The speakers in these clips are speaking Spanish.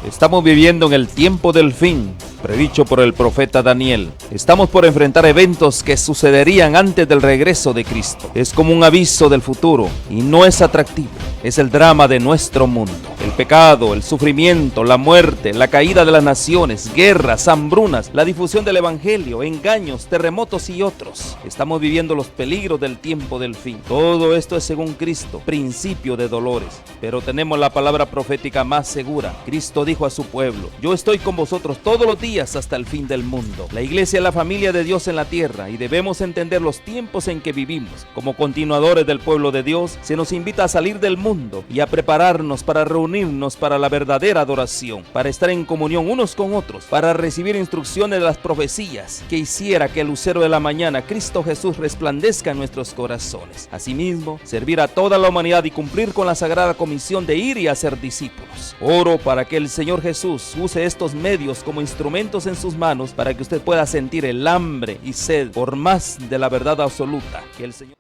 Estamos viviendo en el tiempo del fin, predicho por el profeta Daniel. Estamos por enfrentar eventos que sucederían antes del regreso de Cristo. Es como un aviso del futuro y no es atractivo. Es el drama de nuestro mundo. El pecado, el sufrimiento, la muerte, la caída de las naciones, guerras, hambrunas, la difusión del evangelio, engaños, terremotos y otros. Estamos viviendo los peligros del tiempo del fin. Todo esto es según Cristo, principio de dolores. Pero tenemos la palabra profética más segura. Cristo dijo a su pueblo: yo estoy con vosotros todos los días hasta el fin del mundo. La iglesia es la familia de Dios en la tierra y debemos entender los tiempos en que vivimos. Como continuadores del pueblo de Dios, se nos invita a salir del mundo y a prepararnos para reunirnos para la verdadera adoración, para estar en comunión unos con otros, para recibir instrucciones de las profecías que hiciera que el lucero de la mañana, Cristo Jesús, resplandezca en nuestros corazones. Asimismo, servir a toda la humanidad y cumplir con la sagrada comisión de ir y hacer discípulos. Oro para que el Señor Jesús use estos medios como instrumentos en sus manos para que usted pueda sentir el hambre y sed por más de la verdad absoluta que el Señor.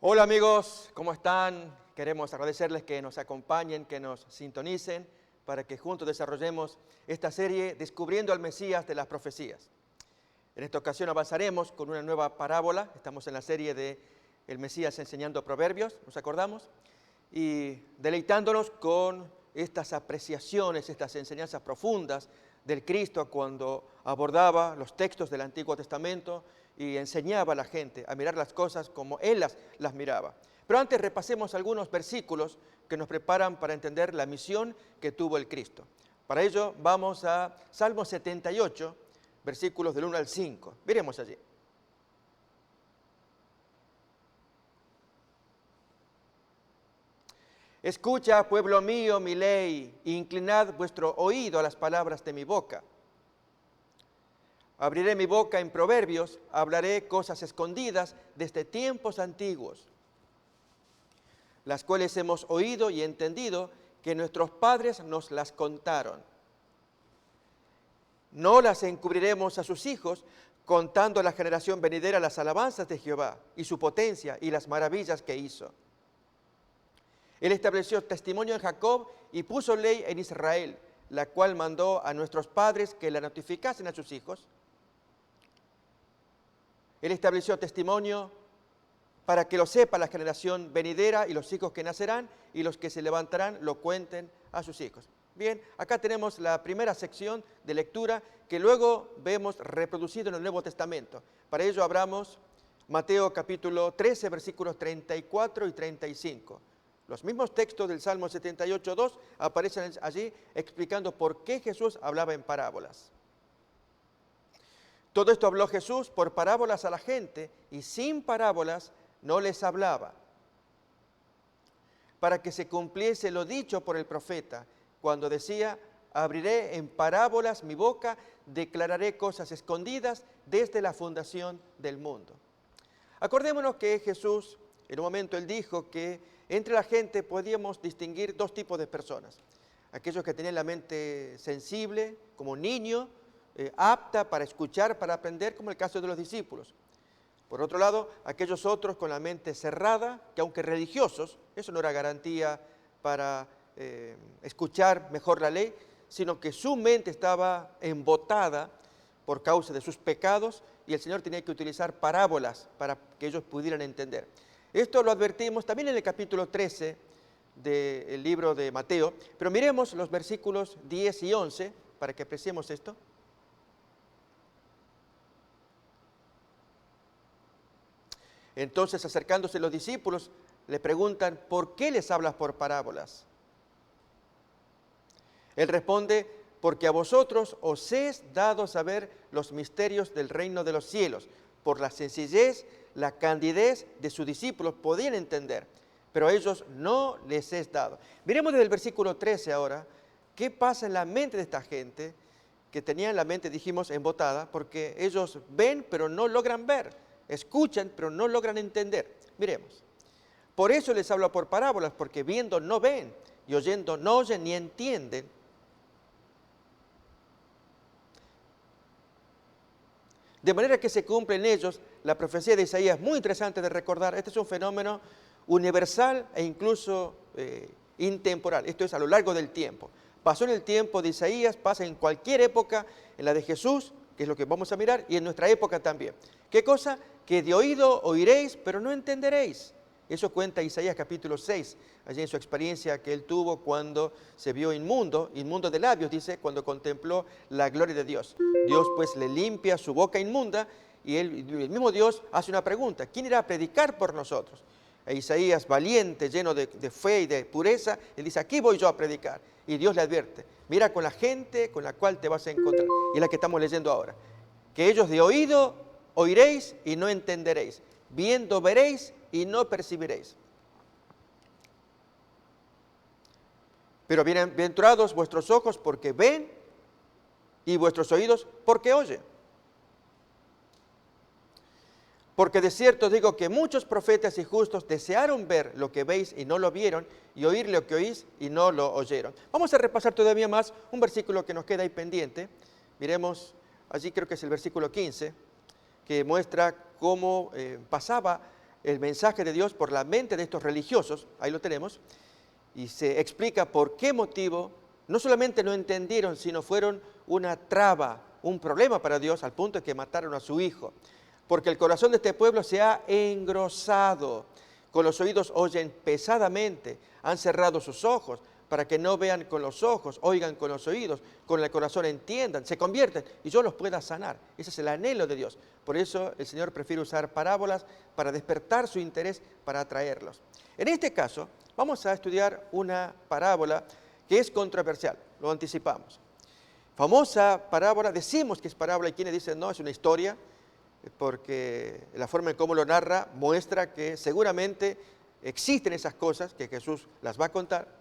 Hola amigos, ¿cómo están? Queremos agradecerles que nos acompañen, que nos sintonicen para que juntos desarrollemos esta serie Descubriendo al Mesías de las Profecías. En esta ocasión avanzaremos con una nueva parábola. Estamos en la serie de El Mesías enseñando proverbios, ¿nos acordamos? Y deleitándonos con estas apreciaciones, estas enseñanzas profundas del Cristo cuando abordaba los textos del Antiguo Testamento y enseñaba a la gente a mirar las cosas como Él las miraba. Pero antes repasemos algunos versículos que nos preparan para entender la misión que tuvo el Cristo. Para ello vamos a Salmo 78, versículos del 1 al 5. Miremos allí. Escucha, pueblo mío, mi ley, e inclinad vuestro oído a las palabras de mi boca. Abriré mi boca en proverbios, hablaré cosas escondidas desde tiempos antiguos, las cuales hemos oído y entendido que nuestros padres nos las contaron. No las encubriremos a sus hijos, contando a la generación venidera las alabanzas de Jehová y su potencia y las maravillas que hizo. Él estableció testimonio en Jacob y puso ley en Israel, la cual mandó a nuestros padres que la notificasen a sus hijos. Él estableció testimonio para que lo sepa la generación venidera y los hijos que nacerán, y los que se levantarán lo cuenten a sus hijos. Bien, acá tenemos la primera sección de lectura que luego vemos reproducido en el Nuevo Testamento. Para ello abramos Mateo capítulo 13, versículos 34 y 35. Los mismos textos del Salmo 78:2 aparecen allí explicando por qué Jesús hablaba en parábolas. Todo esto habló Jesús por parábolas a la gente y sin parábolas no les hablaba, para que se cumpliese lo dicho por el profeta, cuando decía: abriré en parábolas mi boca, declararé cosas escondidas desde la fundación del mundo. Acordémonos que Jesús, en un momento él dijo que entre la gente podíamos distinguir dos tipos de personas: aquellos que tenían la mente sensible, como un niño, apta para escuchar, para aprender, como el caso de los discípulos. Por otro lado, aquellos otros con la mente cerrada, que aunque religiosos, eso no era garantía para escuchar mejor la ley, sino que su mente estaba embotada por causa de sus pecados y el Señor tenía que utilizar parábolas para que ellos pudieran entender. Esto lo advertimos también en el capítulo 13 del libro de Mateo, pero miremos los versículos 10 y 11 para que apreciemos esto. Entonces, acercándose los discípulos, le preguntan: ¿por qué les hablas por parábolas? Él responde: porque a vosotros os es dado saber los misterios del reino de los cielos. Por la sencillez, la candidez de sus discípulos podían entender, pero a ellos no les es dado. Miremos desde el versículo 13 ahora, qué pasa en la mente de esta gente, que tenían la mente, dijimos, embotada, porque ellos ven pero no logran ver. Escuchan, pero no logran entender. Miremos. Por eso les hablo por parábolas, porque viendo no ven, y oyendo no oyen ni entienden. De manera que se cumple en ellos la profecía de Isaías, muy interesante de recordar. Este es un fenómeno universal e incluso intemporal. Esto es a lo largo del tiempo. Pasó en el tiempo de Isaías, pasa en cualquier época, en la de Jesús, que es lo que vamos a mirar, y en nuestra época también. ¿Qué cosa? Que de oído oiréis, pero no entenderéis. Eso cuenta Isaías capítulo 6, allí en su experiencia que él tuvo cuando se vio inmundo de labios, dice, cuando contempló la gloria de Dios. Dios pues le limpia su boca inmunda y el mismo Dios hace una pregunta: ¿quién irá a predicar por nosotros? E Isaías, valiente, lleno de fe y de pureza, él dice: aquí voy yo a predicar. Y Dios le advierte: mira con la gente con la cual te vas a encontrar. Y es la que estamos leyendo ahora. Que ellos de oído oiréis y no entenderéis. Viendo veréis y no percibiréis. Pero bienaventurados vuestros ojos porque ven y vuestros oídos porque oyen. Porque de cierto digo que muchos profetas y justos desearon ver lo que veis y no lo vieron, y oír lo que oís y no lo oyeron. Vamos a repasar todavía más un versículo que nos queda ahí pendiente. Miremos, allí creo que es el versículo 15, que muestra cómo pasaba el mensaje de Dios por la mente de estos religiosos. Ahí lo tenemos. Y se explica por qué motivo no solamente no entendieron, sino fueron una traba, un problema para Dios, al punto de que mataron a su hijo. Porque el corazón de este pueblo se ha engrosado, con los oídos oyen pesadamente, han cerrado sus ojos para que no vean con los ojos, oigan con los oídos, con el corazón entiendan, se convierten y yo los pueda sanar. Ese es el anhelo de Dios. Por eso el Señor prefiere usar parábolas para despertar su interés, para atraerlos. En este caso, vamos a estudiar una parábola que es controversial, lo anticipamos. Famosa parábola, decimos que es parábola, y quienes dicen no, es una historia, porque la forma en cómo lo narra muestra que seguramente existen esas cosas que Jesús las va a contar,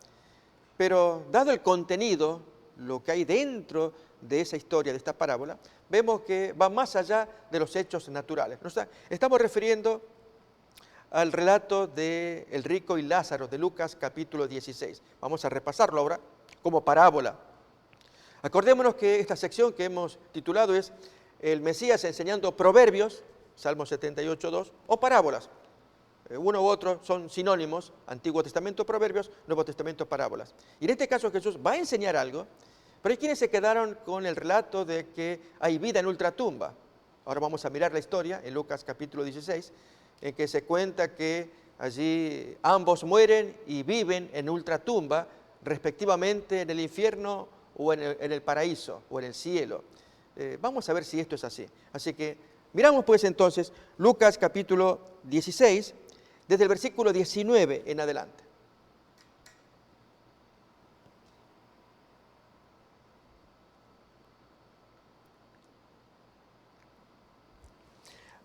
pero dado el contenido, lo que hay dentro de esa historia, de esta parábola, vemos que va más allá de los hechos naturales. Nos estamos refiriendo al relato de el rico y Lázaro de Lucas capítulo 16. Vamos a repasarlo ahora como parábola. Acordémonos que esta sección que hemos titulado es el Mesías enseñando proverbios, Salmo 78:2, o parábolas. Uno u otro son sinónimos, Antiguo Testamento proverbios, Nuevo Testamento parábolas. Y en este caso Jesús va a enseñar algo, pero hay quienes se quedaron con el relato de que hay vida en ultratumba. Ahora vamos a mirar la historia en Lucas capítulo 16, en que se cuenta que allí ambos mueren y viven en ultratumba, respectivamente en el infierno o en el paraíso o en el cielo. Vamos a ver si esto es así. Así que miramos pues entonces Lucas capítulo 16, desde el versículo 19 en adelante.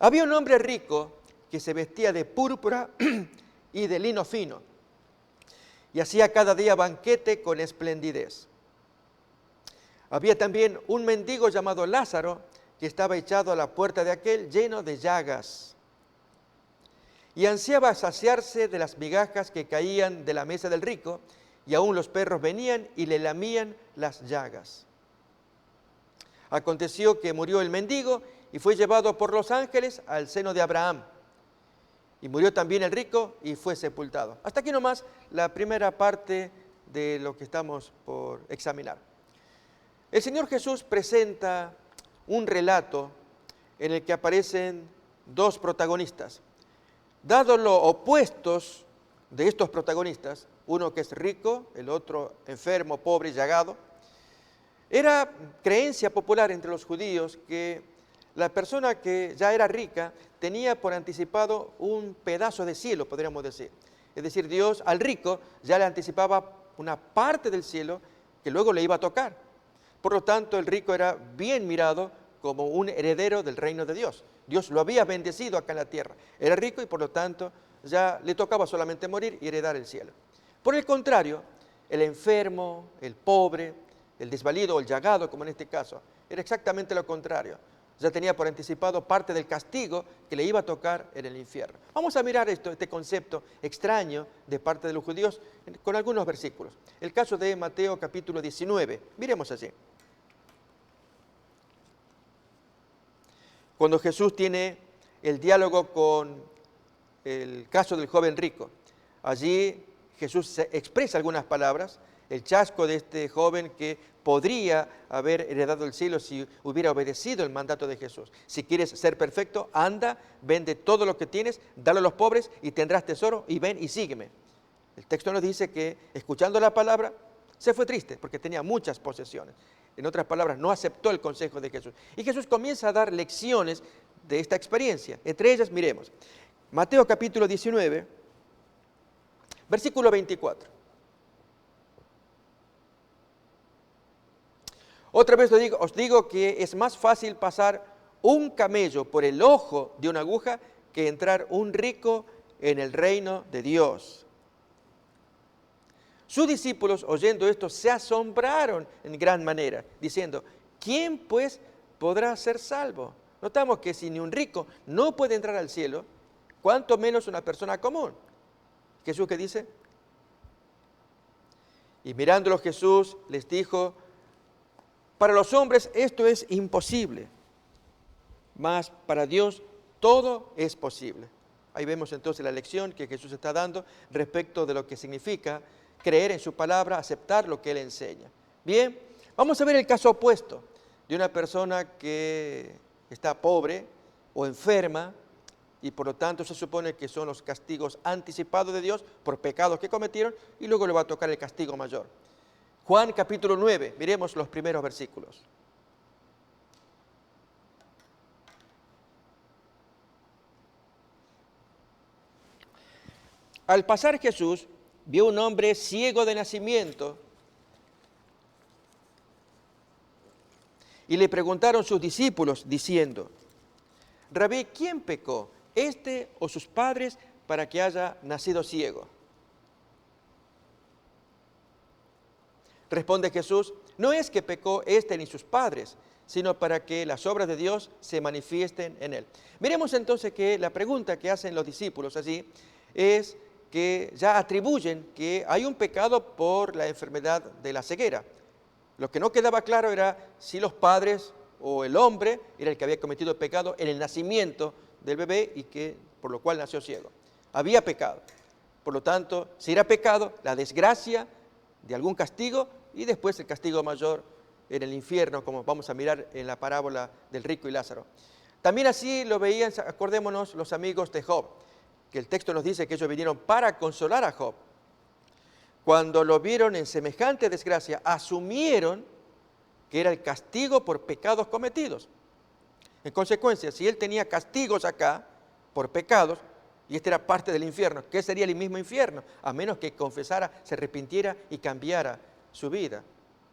Había un hombre rico que se vestía de púrpura y de lino fino, y hacía cada día banquete con esplendidez. Había también un mendigo llamado Lázaro, que estaba echado a la puerta de aquel, lleno de llagas, y ansiaba saciarse de las migajas que caían de la mesa del rico, y aún los perros venían y le lamían las llagas. Aconteció que murió el mendigo y fue llevado por los ángeles al seno de Abraham. Y murió también el rico y fue sepultado. Hasta aquí nomás la primera parte de lo que estamos por examinar. El Señor Jesús presenta un relato en el que aparecen dos protagonistas. Dado los opuestos de estos protagonistas, uno que es rico, el otro enfermo, pobre y llagado, era creencia popular entre los judíos que la persona que ya era rica tenía por anticipado un pedazo de cielo, podríamos decir. Es decir, Dios al rico ya le anticipaba una parte del cielo que luego le iba a tocar. Por lo tanto, el rico era bien mirado como un heredero del reino de Dios. Dios lo había bendecido acá en la tierra. Era rico y por lo tanto ya le tocaba solamente morir y heredar el cielo. Por el contrario, el enfermo, el pobre, el desvalido o el llagado, como en este caso, era exactamente lo contrario. Ya tenía por anticipado parte del castigo que le iba a tocar en el infierno. Vamos a mirar este concepto extraño de parte de los judíos con algunos versículos. El caso de Mateo capítulo 19. Miremos allí. Cuando Jesús tiene el diálogo con el caso del joven rico, allí Jesús expresa algunas palabras, el chasco de este joven que podría haber heredado el cielo si hubiera obedecido el mandato de Jesús. Si quieres ser perfecto, anda, vende todo lo que tienes, dalo a los pobres y tendrás tesoro, y ven y sígueme. El texto nos dice que, escuchando la palabra, se fue triste porque tenía muchas posesiones. En otras palabras, no aceptó el consejo de Jesús. Y Jesús comienza a dar lecciones de esta experiencia. Entre ellas, miremos, Mateo capítulo 19, versículo 24. Otra vez os digo que es más fácil pasar un camello por el ojo de una aguja que entrar un rico en el reino de Dios. Sus discípulos, oyendo esto, se asombraron en gran manera, diciendo, ¿quién pues podrá ser salvo? Notamos que si ni un rico no puede entrar al cielo, ¿cuánto menos una persona común? Jesús, ¿qué dice? Y mirándolo Jesús les dijo, para los hombres esto es imposible, mas para Dios todo es posible. Ahí vemos entonces la lección que Jesús está dando respecto de lo que significa creer en su palabra, aceptar lo que Él enseña. Bien, vamos a ver el caso opuesto de una persona que está pobre o enferma y por lo tanto se supone que son los castigos anticipados de Dios por pecados que cometieron y luego le va a tocar el castigo mayor. Juan capítulo 9, miremos los primeros versículos. Al pasar Jesús, vio un hombre ciego de nacimiento y le preguntaron sus discípulos diciendo, Rabí, ¿quién pecó, este o sus padres, para que haya nacido ciego? Responde Jesús, no es que pecó este ni sus padres, sino para que las obras de Dios se manifiesten en él. Miremos entonces que la pregunta que hacen los discípulos allí es que ya atribuyen que hay un pecado por la enfermedad de la ceguera. Lo que no quedaba claro era si los padres o el hombre era el que había cometido el pecado en el nacimiento del bebé y que por lo cual nació ciego. Había pecado. Por lo tanto, si era pecado, la desgracia de algún castigo y después el castigo mayor en el infierno, como vamos a mirar en la parábola del rico y Lázaro. También así lo veían, acordémonos, los amigos de Job, que el texto nos dice que ellos vinieron para consolar a Job. Cuando lo vieron en semejante desgracia, asumieron que era el castigo por pecados cometidos. En consecuencia, si él tenía castigos acá por pecados, y este era parte del infierno, ¿qué sería el mismo infierno? A menos que confesara, se arrepintiera y cambiara su vida.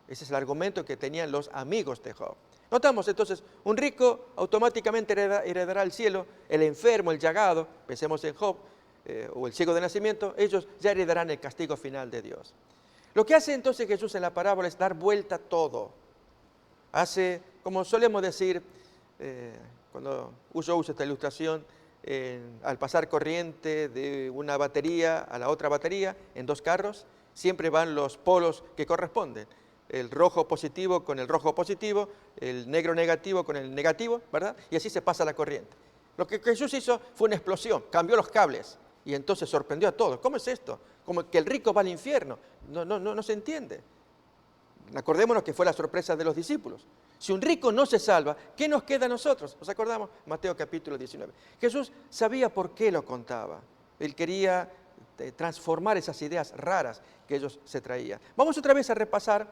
Ese es el argumento que tenían los amigos de Job. Notamos entonces, un rico automáticamente heredará el cielo, el enfermo, el llagado, pensemos en Job, o el ciego de nacimiento, ellos ya heredarán el castigo final de Dios. Lo que hace entonces Jesús en la parábola es dar vuelta a todo. Hace, como solemos decir, cuando uso esta ilustración, al pasar corriente de una batería a la otra batería en dos carros, siempre van los polos que corresponden. El rojo positivo con el rojo positivo, el negro negativo con el negativo, ¿verdad? Y así se pasa la corriente. Lo que Jesús hizo fue una explosión, cambió los cables y entonces sorprendió a todos. ¿Cómo es esto? Como que el rico va al infierno. No se entiende. Acordémonos que fue la sorpresa de los discípulos. Si un rico no se salva, ¿qué nos queda a nosotros? ¿Nos acordamos? Mateo capítulo 19. Jesús sabía por qué lo contaba. Él quería transformar esas ideas raras que ellos se traían. Vamos otra vez a repasar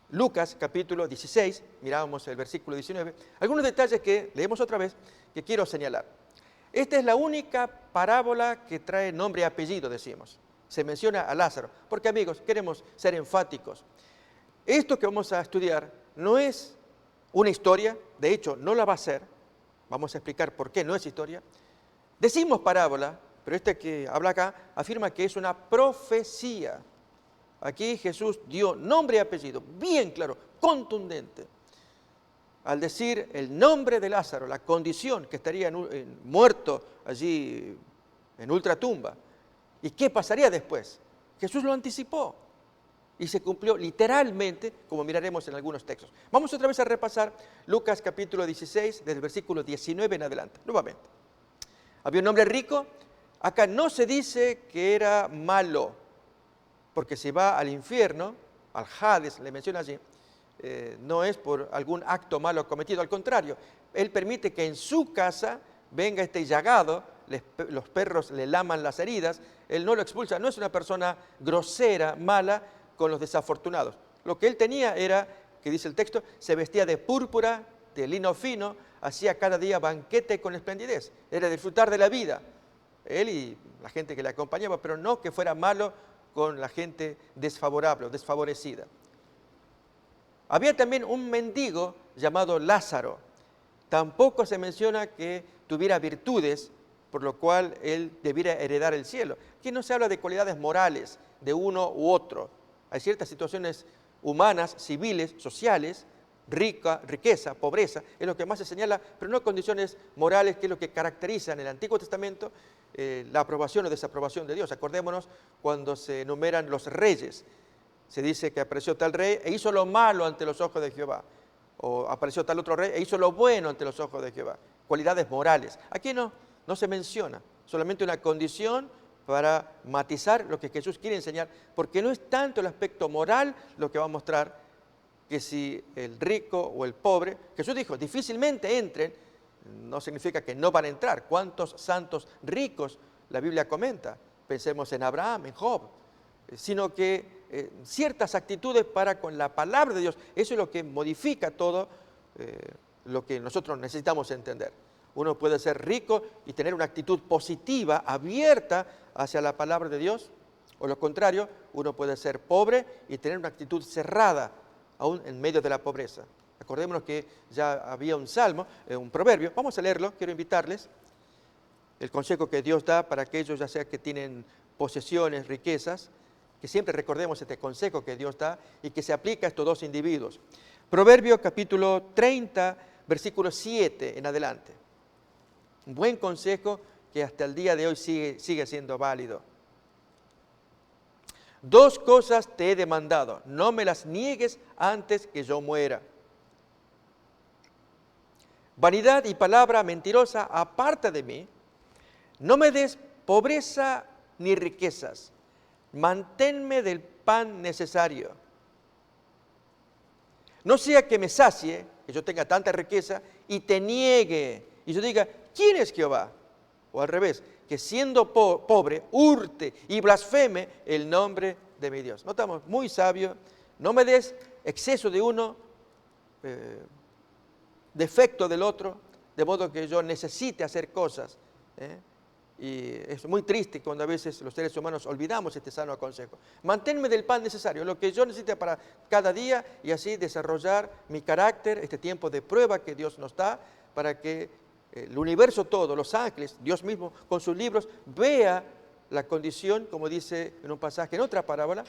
Lucas capítulo 16, mirábamos el versículo 19, algunos detalles que leemos otra vez que quiero señalar. Esta es la única parábola que trae nombre y apellido, decimos. Se menciona a Lázaro, porque amigos, queremos ser enfáticos. Esto que vamos a estudiar no es una historia, de hecho no la va a ser, vamos a explicar por qué no es historia. Decimos parábola, pero este que habla acá afirma que es una profecía. Aquí Jesús dio nombre y apellido, bien claro, contundente. Al decir el nombre de Lázaro, la condición que estaría muerto allí en ultratumba. ¿Y qué pasaría después? Jesús lo anticipó y se cumplió literalmente, como miraremos en algunos textos. Vamos otra vez a repasar Lucas capítulo 16, desde el versículo 19 en adelante, nuevamente. Había un hombre rico, acá no se dice que era malo. Porque si va al infierno, al Hades, le menciona allí, no es por algún acto malo cometido, al contrario, Él permite que en su casa venga este llagado, los perros le laman las heridas, Él no lo expulsa, no es una persona grosera, mala con los desafortunados. Lo que Él tenía era, que dice el texto, se vestía de púrpura, de lino fino, hacía cada día banquete con esplendidez, era disfrutar de la vida, Él y la gente que le acompañaba, pero no que fuera malo con la gente desfavorable o desfavorecida. Había también un mendigo llamado Lázaro. Tampoco se menciona que tuviera virtudes, por lo cual él debiera heredar el cielo. Aquí no se habla de cualidades morales de uno u otro. Hay ciertas situaciones humanas, civiles, sociales, riqueza, pobreza, es lo que más se señala, pero no condiciones morales, que es lo que caracteriza en el Antiguo Testamento la aprobación o desaprobación de Dios. Acordémonos cuando se enumeran los reyes. Se dice que apareció tal rey e hizo lo malo ante los ojos de Jehová. O apareció tal otro rey e hizo lo bueno ante los ojos de Jehová. Cualidades morales. Aquí no se menciona, solamente una condición para matizar lo que Jesús quiere enseñar, porque no es tanto el aspecto moral lo que va a mostrar, que si el rico o el pobre, Jesús dijo, difícilmente entren, no significa que no van a entrar. ¿Cuántos santos ricos la Biblia comenta? Pensemos en Abraham, en Job, sino que ciertas actitudes para con la palabra de Dios, eso es lo que modifica todo lo que nosotros necesitamos entender. Uno puede ser rico y tener una actitud positiva, abierta hacia la palabra de Dios, o lo contrario, uno puede ser pobre y tener una actitud cerrada, aún en medio de la pobreza. Acordémonos que ya había un salmo, un proverbio, vamos a leerlo, quiero invitarles, el consejo que Dios da para aquellos ya sea que tienen posesiones, riquezas, que siempre recordemos este consejo que Dios da y que se aplica a estos dos individuos. Proverbio capítulo 30, versículo 7 en adelante. Un buen consejo que hasta el día de hoy sigue siendo válido. Dos cosas te he demandado, no me las niegues antes que yo muera. Vanidad y palabra mentirosa aparta de mí, no me des pobreza ni riquezas, manténme del pan necesario. No sea que me sacie, que yo tenga tanta riqueza, y te niegue, y yo diga, ¿quién es Jehová? O al revés, que siendo pobre, hurte y blasfeme el nombre de mi Dios. Notamos, muy sabio, no me des exceso de uno, defecto del otro, de modo que yo necesite hacer cosas. Y es muy triste cuando a veces los seres humanos olvidamos este sano consejo. Manténme del pan necesario, lo que yo necesite para cada día, y así desarrollar mi carácter, este tiempo de prueba que Dios nos da, para que el universo todo, los ángeles, Dios mismo con sus libros, vea la condición, como dice en un pasaje, en otra parábola,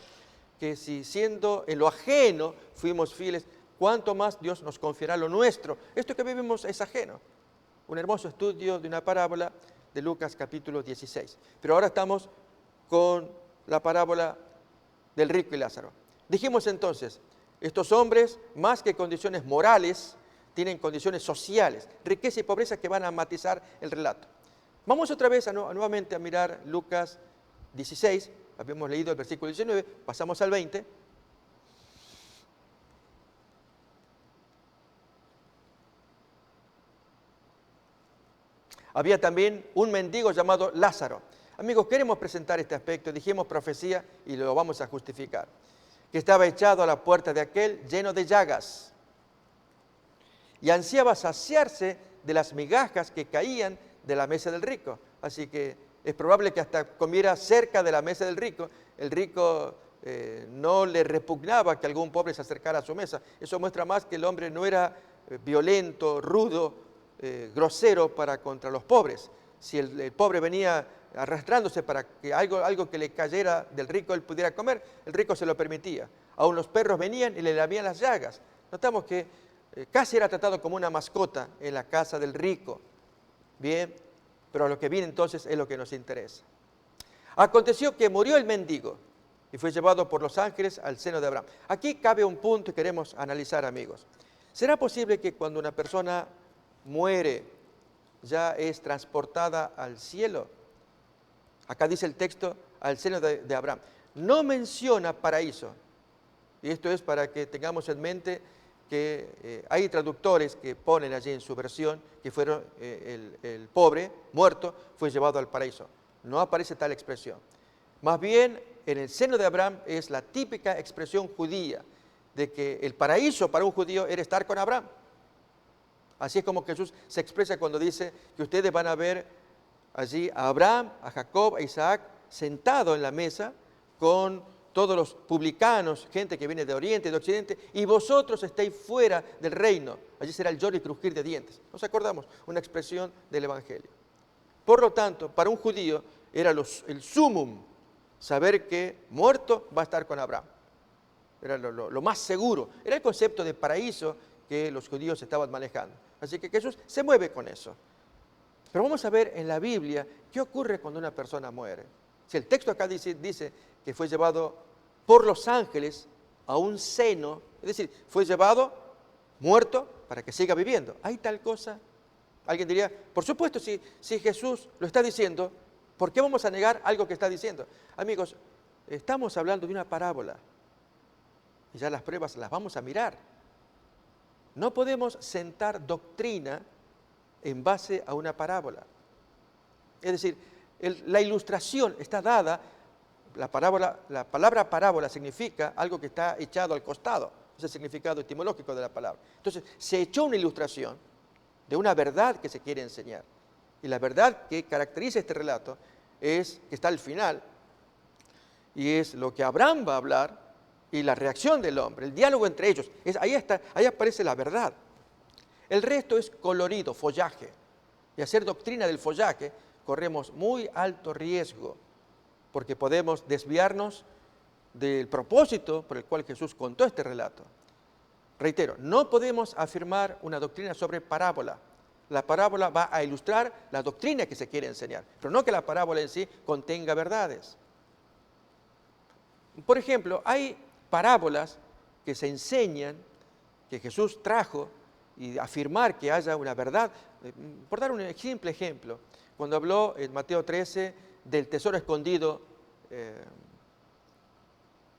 que si siendo en lo ajeno fuimos fieles, cuánto más Dios nos confiará lo nuestro. Esto que vivimos es ajeno. Un hermoso estudio de una parábola de Lucas capítulo 16. Pero ahora estamos con la parábola del rico y Lázaro. Dijimos entonces, estos hombres, más que condiciones morales, tienen condiciones sociales, riqueza y pobreza que van a matizar el relato. Vamos otra vez nuevamente a mirar Lucas 16, habíamos leído el versículo 19, pasamos al 20. Había también un mendigo llamado Lázaro. Amigos, queremos presentar este aspecto, dijimos profecía y lo vamos a justificar, que estaba echado a la puerta de aquel lleno de llagas, y ansiaba saciarse de las migajas que caían de la mesa del rico. Así que es probable que hasta comiera cerca de la mesa del rico. El rico no le repugnaba que algún pobre se acercara a su mesa. Eso muestra más que el hombre no era violento, rudo, grosero para contra los pobres. Si el pobre venía arrastrándose para que algo que le cayera del rico él pudiera comer, el rico se lo permitía. Aún los perros venían y le lamían las llagas. Notamos que casi era tratado como una mascota en la casa del rico. Bien, pero lo que viene entonces es lo que nos interesa. Aconteció que murió el mendigo y fue llevado por los ángeles al seno de Abraham. Aquí cabe un punto que queremos analizar, amigos. ¿Será posible que cuando una persona muere ya es transportada al cielo? Acá dice el texto, al seno de Abraham. no menciona paraíso. Y esto es para que tengamos en mente que hay traductores que ponen allí en su versión que fueron el pobre, muerto, fue llevado al paraíso. No aparece tal expresión. Más bien, en el seno de Abraham es la típica expresión judía de que el paraíso para un judío era estar con Abraham. Así es como Jesús se expresa cuando dice que ustedes van a ver allí a Abraham, a Jacob, a Isaac, sentados en la mesa con todos los publicanos, gente que viene de Oriente, de Occidente, y vosotros estáis fuera del reino. Allí será el lloro y crujir de dientes. ¿Nos acordamos? Una expresión del Evangelio. Por lo tanto, para un judío era el sumum saber que muerto va a estar con Abraham. Era lo más seguro. Era el concepto de paraíso que los judíos estaban manejando. Así que Jesús se mueve con eso. Pero vamos a ver en la Biblia qué ocurre cuando una persona muere. Si el texto acá dice que fue llevado por los ángeles a un seno, es decir, fue llevado muerto para que siga viviendo. ¿Hay tal cosa? Alguien diría, por supuesto, si Jesús lo está diciendo, ¿por qué vamos a negar algo que está diciendo? Amigos, estamos hablando de una parábola y ya las pruebas las vamos a mirar. No podemos sentar doctrina en base a una parábola. Es decir, la ilustración está dada, la palabra parábola significa algo que está echado al costado, es el significado etimológico de la palabra. Entonces, se echó una ilustración de una verdad que se quiere enseñar. Y la verdad que caracteriza este relato es que está al final, y es lo que Abraham va a hablar, y la reacción del hombre, el diálogo entre ellos. Ahí aparece la verdad. El resto es colorido, follaje. Y hacer doctrina del follaje corremos muy alto riesgo, porque podemos desviarnos del propósito por el cual Jesús contó este relato. Reitero, no podemos afirmar una doctrina sobre parábola. La parábola va a ilustrar la doctrina que se quiere enseñar, pero no que la parábola en sí contenga verdades. Por ejemplo, hay parábolas que se enseñan, que Jesús trajo, y afirmar que haya una verdad. Por dar un simple ejemplo, cuando habló en Mateo 13 del tesoro escondido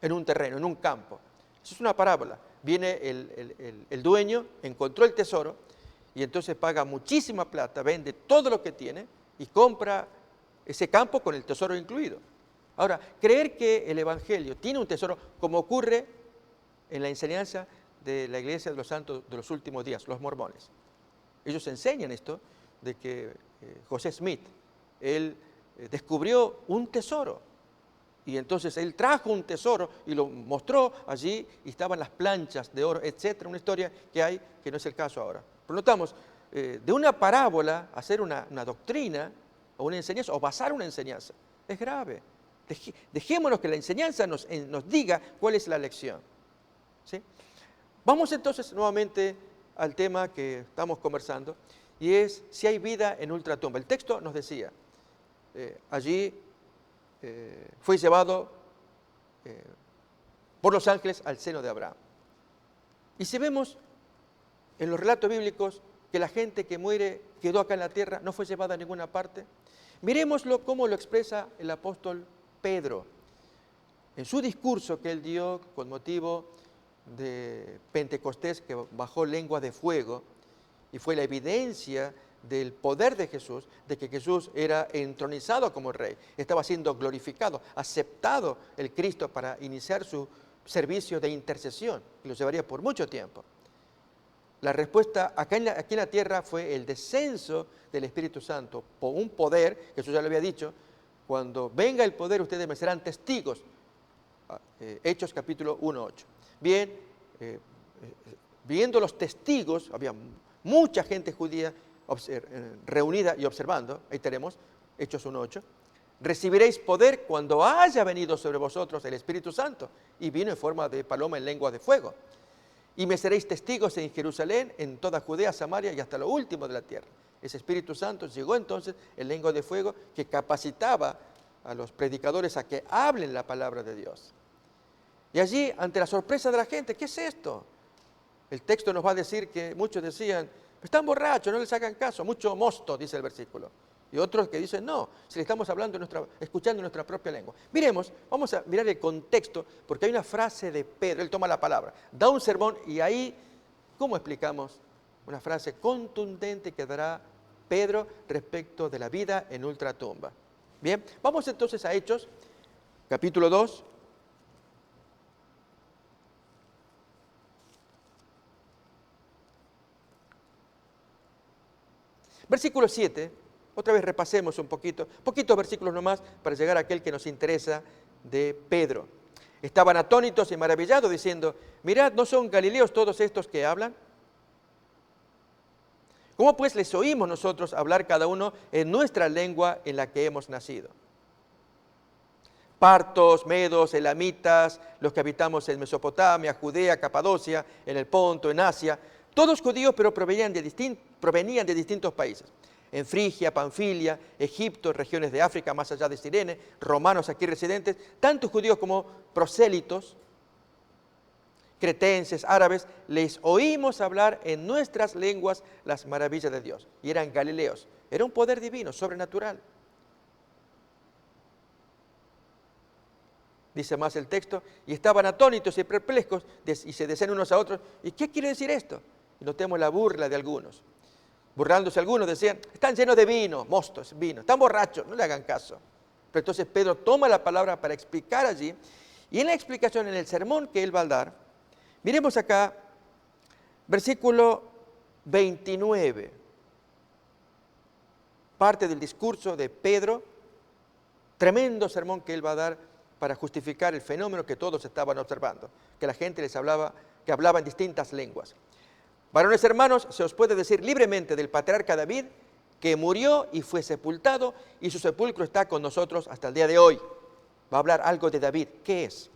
en un terreno, en un campo. Eso es una parábola. Viene el dueño, encontró el tesoro y entonces paga muchísima plata, vende todo lo que tiene y compra ese campo con el tesoro incluido. Ahora, creer que el Evangelio tiene un tesoro, como ocurre en la enseñanza de la Iglesia de los Santos de los Últimos Días, los mormones. Ellos enseñan esto de que José Smith, él descubrió un tesoro y entonces él trajo un tesoro y lo mostró allí y estaban las planchas de oro, etcétera, una historia que hay que no es el caso ahora. Pero notamos, de una parábola hacer una doctrina o una enseñanza o basar una enseñanza es grave. Dejémonos que la enseñanza nos diga cuál es la lección. ¿Sí? Vamos entonces nuevamente al tema que estamos conversando y es si hay vida en ultratumba. El texto nos decía, allí fue llevado por los ángeles al seno de Abraham. Y si vemos en los relatos bíblicos que la gente que muere quedó acá en la tierra, no fue llevada a ninguna parte, miremoslo cómo lo expresa el apóstol Pedro en su discurso que él dio con motivo de Pentecostés, que bajó lengua de fuego y fue la evidencia del poder de Jesús, de que Jesús era entronizado como rey, estaba siendo glorificado, aceptado el Cristo para iniciar su servicio de intercesión, que lo llevaría por mucho tiempo. La respuesta aquí en la tierra fue el descenso del Espíritu Santo, por un poder, Jesús ya lo había dicho, cuando venga el poder ustedes me serán testigos. Hechos capítulo 1:8. Bien, viendo los testigos, había mucha gente judía reunida y observando, ahí tenemos, Hechos 1:8, recibiréis poder cuando haya venido sobre vosotros el Espíritu Santo, y vino en forma de paloma en lengua de fuego. Y me seréis testigos en Jerusalén, en toda Judea, Samaria y hasta lo último de la tierra. Ese Espíritu Santo llegó entonces en lengua de fuego que capacitaba a los predicadores a que hablen la palabra de Dios. Y allí, ante la sorpresa de la gente, ¿qué es esto? El texto nos va a decir que muchos decían, están borrachos, no les hagan caso, mucho mosto, dice el versículo. Y otros que dicen, no, si le estamos hablando, escuchando en nuestra propia lengua. Miremos, vamos a mirar el contexto, porque hay una frase de Pedro, él toma la palabra, da un sermón y ahí, ¿cómo explicamos? Una frase contundente que dará Pedro respecto de la vida en ultratumba. Bien, vamos entonces a Hechos, capítulo 2. Versículo 7. Otra vez repasemos un poquitos versículos nomás para llegar a aquel que nos interesa de Pedro. Estaban atónitos y maravillados diciendo, mirad, ¿no son galileos todos estos que hablan? ¿Cómo pues les oímos nosotros hablar cada uno en nuestra lengua en la que hemos nacido? Partos, medos, elamitas, los que habitamos en Mesopotamia, Judea, Capadocia, en el Ponto, en Asia, todos judíos pero provenían de distintos países. En Frigia, Panfilia, Egipto, regiones de África, más allá de Cirene, romanos aquí residentes, tanto judíos como prosélitos, cretenses, árabes, les oímos hablar en nuestras lenguas las maravillas de Dios. Y eran galileos. Era un poder divino, sobrenatural. Dice más el texto, y estaban atónitos y perplejos, y se decían unos a otros, ¿y qué quiere decir esto? Y notemos la burla de algunos. Burlándose algunos decían, están llenos de vino, mostos, vino, están borrachos, no le hagan caso. Pero entonces Pedro toma la palabra para explicar allí, y en la explicación, en el sermón que él va a dar, miremos acá, versículo 29, parte del discurso de Pedro, tremendo sermón que él va a dar para justificar el fenómeno que todos estaban observando, que la gente les hablaba, que hablaba en distintas lenguas. Varones hermanos, se os puede decir libremente del patriarca David, que murió y fue sepultado, y su sepulcro está con nosotros hasta el día de hoy. Va a hablar algo de David. ¿Qué es?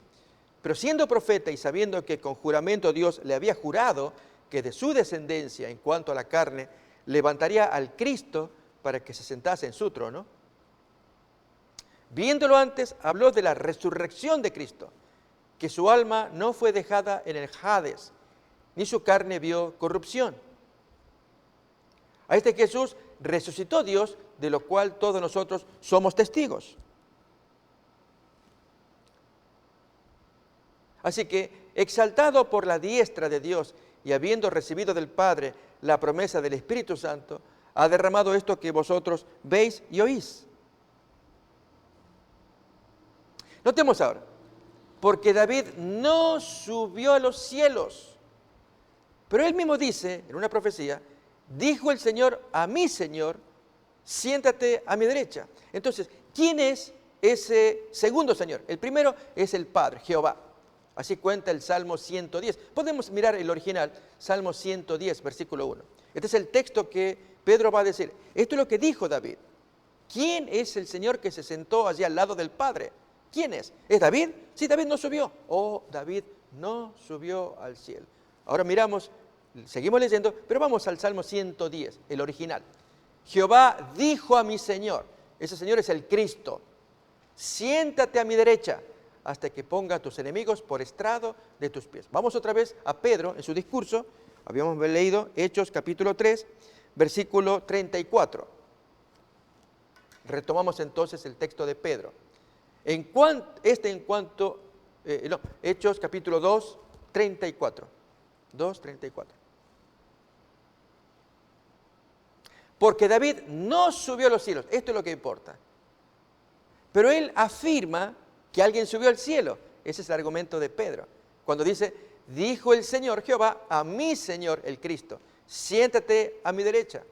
Pero siendo profeta y sabiendo que con juramento Dios le había jurado que de su descendencia, en cuanto a la carne, levantaría al Cristo para que se sentase en su trono, viéndolo antes, habló de la resurrección de Cristo, que su alma no fue dejada en el Hades, ni su carne vio corrupción. A este Jesús resucitó Dios, de lo cual todos nosotros somos testigos. Así que, exaltado por la diestra de Dios y habiendo recibido del Padre la promesa del Espíritu Santo, ha derramado esto que vosotros veis y oís. Notemos ahora, porque David no subió a los cielos, pero él mismo dice, en una profecía, dijo el Señor a mi Señor, siéntate a mi derecha. Entonces, ¿quién es ese segundo Señor? El primero es el Padre, Jehová. Así cuenta el Salmo 110. Podemos mirar el original, Salmo 110, versículo 1. Este es el texto que Pedro va a decir. Esto es lo que dijo David. ¿Quién es el Señor que se sentó allí al lado del Padre? ¿Quién es? ¿Es David? Sí, David no subió. Oh, David no subió al cielo. Ahora miramos, seguimos leyendo, pero vamos al Salmo 110, el original. Jehová dijo a mi Señor, ese Señor es el Cristo, siéntate a mi derecha hasta que ponga a tus enemigos por estrado de tus pies. Vamos otra vez a Pedro en su discurso, habíamos leído Hechos capítulo 3, versículo 34. Retomamos entonces el texto de Pedro. Hechos capítulo 2, 34. 2:34. Porque David no subió a los cielos, esto es lo que importa. Pero él afirma que alguien subió al cielo. Ese es el argumento de Pedro. Cuando dice, dijo el Señor Jehová a mi Señor el Cristo, siéntate a mi derecha,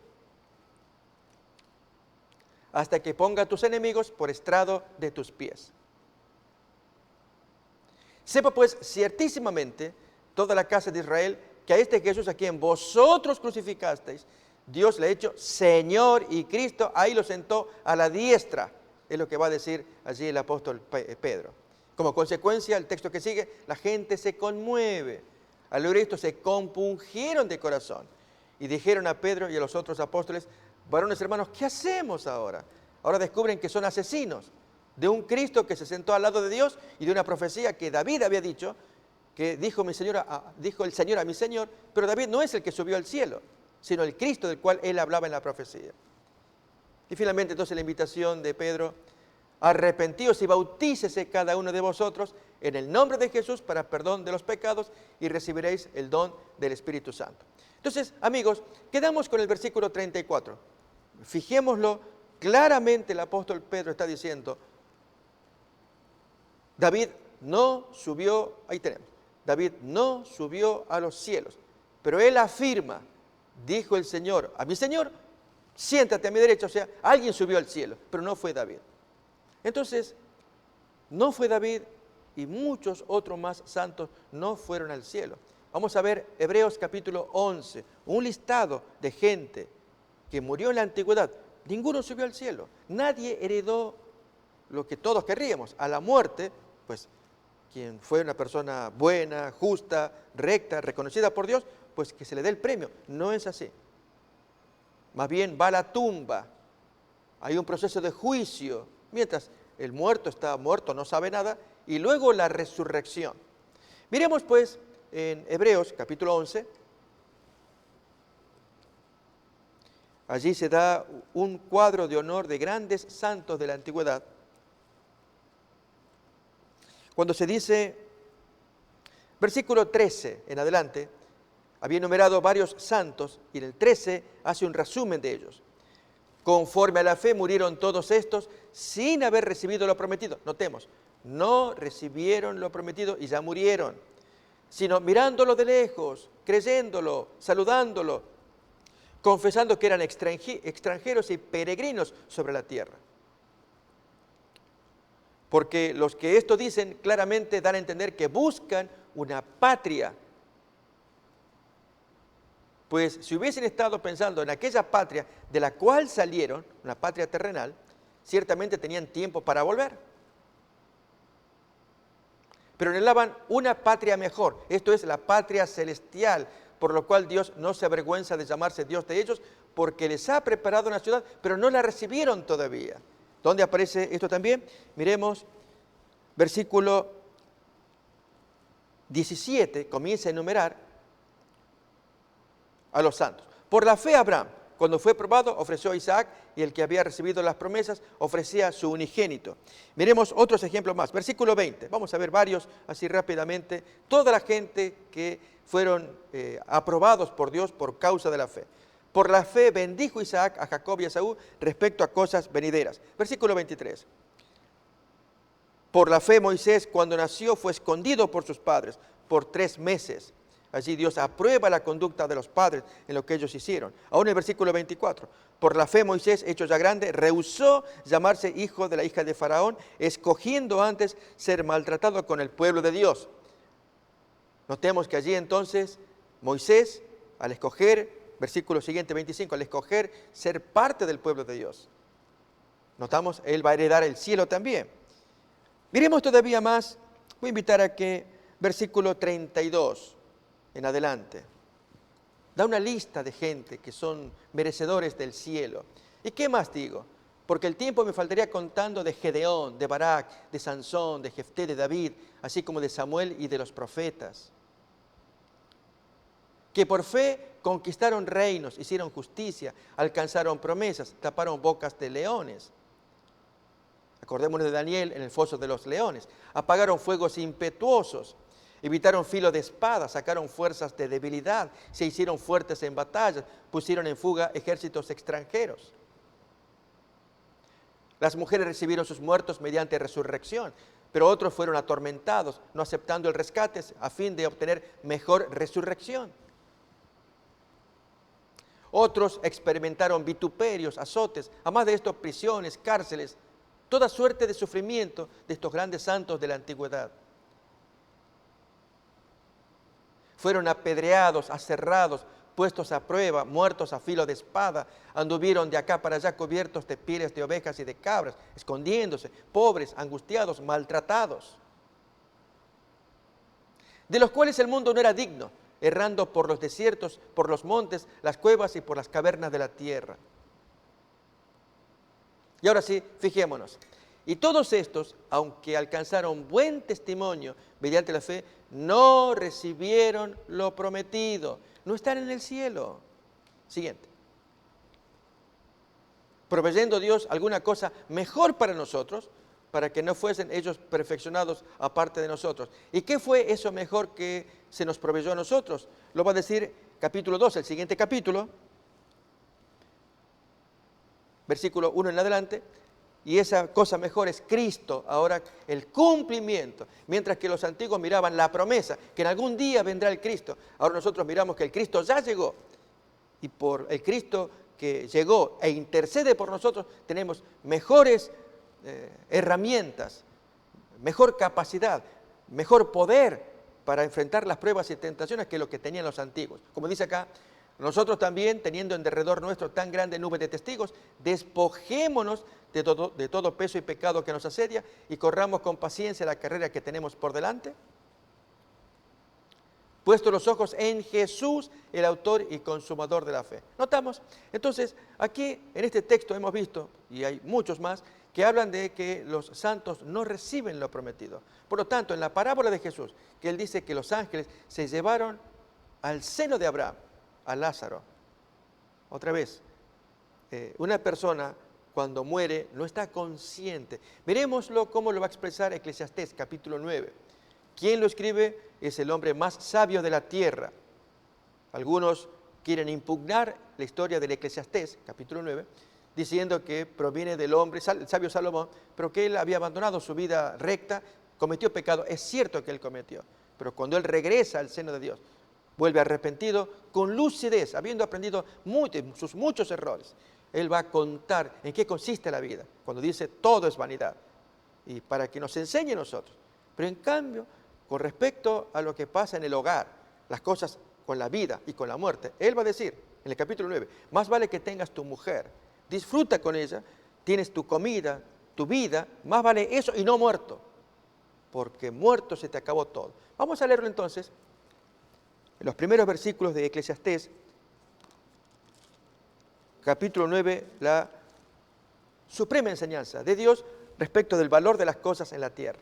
hasta que ponga a tus enemigos por estrado de tus pies. Sepa pues ciertísimamente toda la casa de Israel, que a este Jesús a quien vosotros crucificasteis, Dios le ha hecho Señor y Cristo, ahí lo sentó a la diestra, es lo que va a decir allí el apóstol Pedro. Como consecuencia, el texto que sigue, la gente se conmueve. Al oír esto se compungieron de corazón y dijeron a Pedro y a los otros apóstoles, varones hermanos, ¿qué hacemos ahora? Ahora descubren que son asesinos de un Cristo que se sentó al lado de Dios y de una profecía que David había dicho, que dijo el Señor a mi Señor, pero David no es el que subió al cielo, sino el Cristo del cual él hablaba en la profecía. Y finalmente entonces la invitación de Pedro: arrepentíos y bautícese cada uno de vosotros en el nombre de Jesús para perdón de los pecados y recibiréis el don del Espíritu Santo. Entonces, amigos, quedamos con el versículo 34. Fijémoslo, claramente el apóstol Pedro está diciendo: David no subió, ahí tenemos, David no subió a los cielos, pero él afirma, dijo el Señor a mi Señor, siéntate a mi derecha. O sea, alguien subió al cielo, pero no fue David. Entonces, no fue David y muchos otros más santos no fueron al cielo. Vamos a ver Hebreos capítulo 11, un listado de gente que murió en la antigüedad. Ninguno subió al cielo, nadie heredó lo que todos querríamos, a la muerte, pues quien fue una persona buena, justa, recta, reconocida por Dios, pues que se le dé el premio. No es así. Más bien va a la tumba, hay un proceso de juicio, mientras el muerto está muerto, no sabe nada, y luego la resurrección. Miremos pues en Hebreos capítulo 11, allí se da un cuadro de honor de grandes santos de la antigüedad. Cuando se dice, versículo 13 en adelante, había enumerado varios santos y en el 13 hace un resumen de ellos. Conforme a la fe murieron todos estos sin haber recibido lo prometido. Notemos, no recibieron lo prometido y ya murieron, sino mirándolo de lejos, creyéndolo, saludándolo, confesando que eran extranjeros y peregrinos sobre la tierra. Porque los que esto dicen claramente dan a entender que buscan una patria. Pues si hubiesen estado pensando en aquella patria de la cual salieron, una patria terrenal, ciertamente tenían tiempo para volver. Pero anhelaban una patria mejor, esto es la patria celestial, por lo cual Dios no se avergüenza de llamarse Dios de ellos, porque les ha preparado una ciudad, pero no la recibieron todavía. ¿Dónde aparece esto también? Miremos, versículo 17, comienza a enumerar a los santos. Por la fe Abraham, cuando fue probado, ofreció a Isaac, y el que había recibido las promesas ofrecía su unigénito. Miremos otros ejemplos más. Versículo 20, vamos a ver varios así rápidamente. Toda la gente que fueron aprobados por Dios por causa de la fe. Por la fe bendijo Isaac a Jacob y a Esaú respecto a cosas venideras. Versículo 23. Por la fe Moisés, cuando nació, fue escondido por sus padres por 3 meses. Allí Dios aprueba la conducta de los padres en lo que ellos hicieron. Aún en el versículo 24. Por la fe Moisés, hecho ya grande, rehusó llamarse hijo de la hija de Faraón, escogiendo antes ser maltratado con el pueblo de Dios. Notemos que allí entonces Moisés, al escoger, versículo siguiente 25, al escoger ser parte del pueblo de Dios, notamos, él va a heredar el cielo también. Miremos todavía más, voy a invitar a que versículo 32 en adelante, da una lista de gente que son merecedores del cielo. ¿Y qué más digo? Porque el tiempo me faltaría contando de Gedeón, de Barak, de Sansón, de Jefté, de David, así como de Samuel y de los profetas, que por fe conquistaron reinos, hicieron justicia, alcanzaron promesas, taparon bocas de leones. Acordémonos de Daniel en el foso de los leones. Apagaron fuegos impetuosos, evitaron filo de espada, sacaron fuerzas de debilidad, se hicieron fuertes en batallas, pusieron en fuga ejércitos extranjeros. Las mujeres recibieron sus muertos mediante resurrección, pero otros fueron atormentados, no aceptando el rescate a fin de obtener mejor resurrección. Otros experimentaron vituperios, azotes, además de esto prisiones, cárceles, toda suerte de sufrimiento de estos grandes santos de la antigüedad. Fueron apedreados, aserrados, puestos a prueba, muertos a filo de espada, anduvieron de acá para allá cubiertos de pieles de ovejas y de cabras, escondiéndose, pobres, angustiados, maltratados, de los cuales el mundo no era digno, errando por los desiertos, por los montes, las cuevas y por las cavernas de la tierra. Y ahora sí, fijémonos. Y todos estos, aunque alcanzaron buen testimonio mediante la fe, no recibieron lo prometido, no están en el cielo. Siguiente. proveyendo Dios alguna cosa mejor para nosotros, para que no fuesen ellos perfeccionados aparte de nosotros. ¿Y qué fue eso mejor que se nos proveyó a nosotros? Lo va a decir capítulo 2, el siguiente capítulo, versículo 1 en adelante. Y esa cosa mejor es Cristo, ahora el cumplimiento. Mientras que los antiguos miraban la promesa, que en algún día vendrá el Cristo. Ahora nosotros miramos que el Cristo ya llegó. Y por el Cristo que llegó e intercede por nosotros, tenemos mejores herramientas, mejor capacidad, mejor poder para enfrentar las pruebas y tentaciones que lo que tenían los antiguos. Como dice acá, nosotros también, teniendo en derredor nuestro tan grande nube de testigos, despojémonos de todo peso y pecado que nos asedia y corramos con paciencia la carrera que tenemos por delante. Puesto los ojos en Jesús, el autor y consumador de la fe. ¿Notamos? Entonces, aquí en este texto hemos visto, y hay muchos más, que hablan de que los santos no reciben lo prometido. Por lo tanto, en la parábola de Jesús, que él dice que los ángeles se llevaron al seno de Abraham, a Lázaro. Otra vez, una persona cuando muere no está consciente. Miremoslo cómo lo va a expresar Eclesiastés, capítulo 9. ¿Quién lo escribe? Es el hombre más sabio de la tierra. Algunos quieren impugnar la historia del Eclesiastés, capítulo 9, diciendo que proviene del hombre, el sabio Salomón, pero que él había abandonado su vida recta, cometió pecado. Es cierto que él cometió, pero cuando él regresa al seno de Dios, vuelve arrepentido, con lucidez, habiendo aprendido sus muchos errores. Él va a contar en qué consiste la vida, cuando dice todo es vanidad, y para que nos enseñe a nosotros. Pero en cambio, con respecto a lo que pasa en el hogar, las cosas con la vida y con la muerte, él va a decir, en el capítulo 9, más vale que tengas tu mujer, disfruta con ella, tienes tu comida, tu vida, más vale eso y no muerto, porque muerto se te acabó todo. Vamos a leerlo entonces, en los primeros versículos de Eclesiastés, capítulo 9, la suprema enseñanza de Dios respecto del valor de las cosas en la tierra.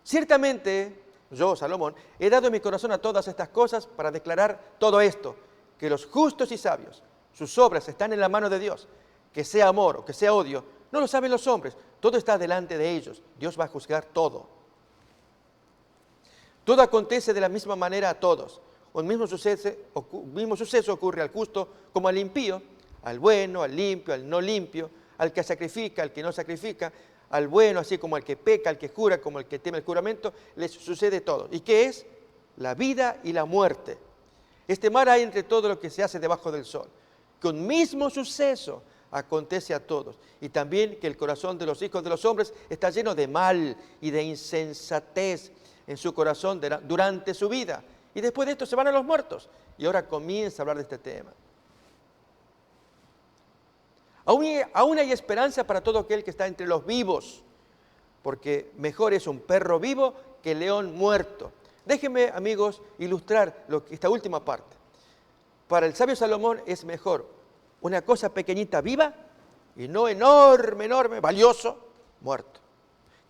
Ciertamente, yo, Salomón, he dado en mi corazón a todas estas cosas para declarar todo esto, que los justos y sabios, sus obras están en la mano de Dios, que sea amor o que sea odio, no lo saben los hombres, todo está delante de ellos, Dios va a juzgar todo. Todo acontece de la misma manera a todos, un mismo suceso ocurre al justo como al impío, al bueno, al limpio, al no limpio, al que sacrifica, al que no sacrifica, al bueno, así como al que peca, al que jura, como al que teme el juramento, les sucede todo. ¿Y qué es? La vida y la muerte. Este mar hay entre todo lo que se hace debajo del sol, que un mismo suceso acontece a todos, y también que el corazón de los hijos de los hombres está lleno de mal y de insensatez en su corazón durante su vida. Y después de esto se van a los muertos. Y ahora comienza a hablar de este tema. Aún hay esperanza para todo aquel que está entre los vivos, porque mejor es un perro vivo que león muerto. Déjenme, amigos, ilustrar esta última parte. Para el sabio Salomón es mejor una cosa pequeñita viva y no enorme, valioso, muerto.